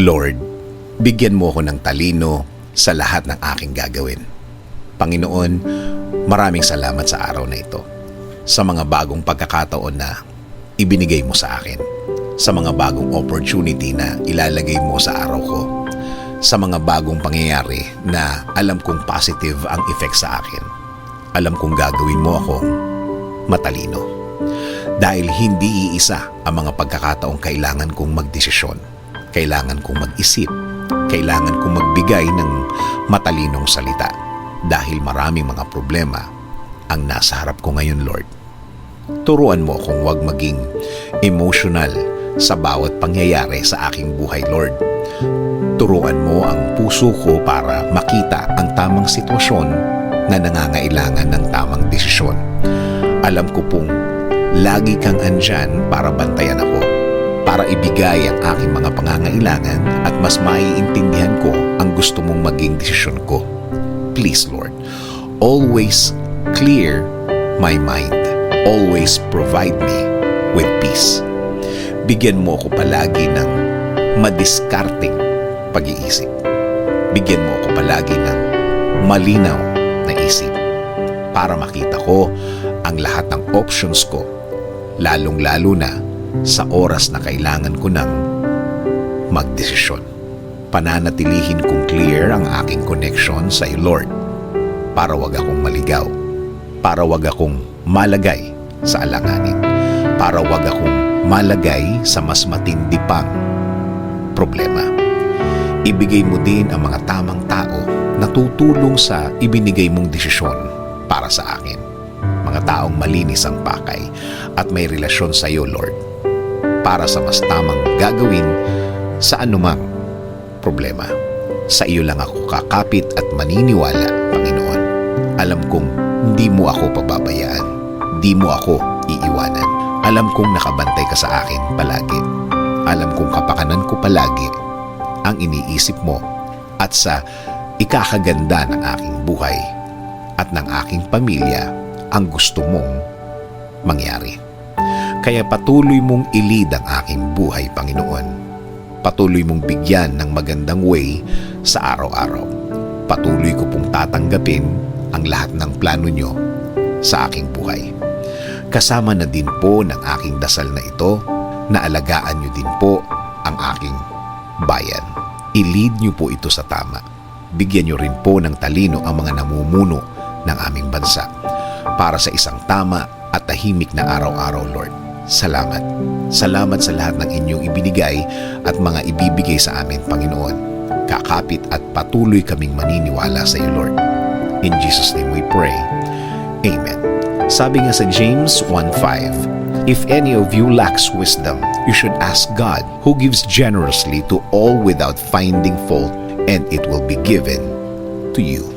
Lord, bigyan mo ako ng talino sa lahat ng aking gagawin. Panginoon, maraming salamat sa araw na ito, sa mga bagong pagkakataon na ibinigay mo sa akin, sa mga bagong opportunity na ilalagay mo sa araw ko, sa mga bagong pangyayari na alam kong positive ang effect sa akin. Alam kong gagawin mo akong matalino. Dahil hindi iisa ang mga pagkakataong kailangan kong magdesisyon, kailangan kong mag-isip, kailangan kong magbigay ng matalinong salita. Dahil maraming mga problema ang nasa harap ko ngayon, Lord. Turuan mo akong huwag maging emotional sa bawat pangyayari sa aking buhay, Lord. Turuan mo ang puso ko para makita ang tamang sitwasyon na nangangailangan ng tamang desisyon. Alam ko pong lagi kang andyan para bantayan ako, para ibigay ang aking mga pangangailangan at mas maiintindihan ko ang gusto mong maging desisyon ko. Please, Lord, always clear my mind. Always provide me with peace. Bigyan mo ako palagi ng madiskarteng pag-iisip. Bigyan mo ako palagi ng malinaw na isip para makita ko ang lahat ng options ko, lalong-lalo na sa oras na kailangan ko ng magdesisyon. Pananatilihin kong clear ang aking connection sa iyo, Lord, para wag akong maligaw, para wag akong malagay sa alanganin, para wag akong malagay sa mas matindi pang problema. Ibigay mo din ang mga tamang tao na tutulong sa ibinigay mong desisyon para sa akin. Mga taong malinis ang pakay at may relasyon sa iyo, Lord, para sa mas tamang gagawin sa anumang problema. Sa iyo lang ako kakapit at maniniwala, Panginoon. Alam kong hindi mo ako pababayaan. Di mo ako iiwanan. Alam kong nakabantay ka sa akin palagi. Alam kong kapakanan ko palagi ang iniisip mo at sa ikakaganda ng aking buhay at ng aking pamilya ang gusto mong mangyari. Kaya patuloy mong ilid ang aking buhay, Panginoon. Patuloy mong bigyan ng magandang way sa araw-araw. Patuloy ko pong tatanggapin ang lahat ng plano nyo sa aking buhay. Kasama na din po ng aking dasal na ito na alagaan nyo din po ang aking bayan. I-lead nyo po ito sa tama. Bigyan nyo rin po ng talino ang mga namumuno ng aming bansa para sa isang tama at tahimik na araw-araw, Lord. Salamat. Salamat sa lahat ng inyong ibinigay at mga ibibigay sa amin, Panginoon. Kakapit at patuloy kaming maniniwala sa iyo, Lord. In Jesus' name we pray. Amen. Sabi nga sa James 1:5, if any of you lacks wisdom, you should ask God, who gives generously to all without finding fault, and it will be given to you.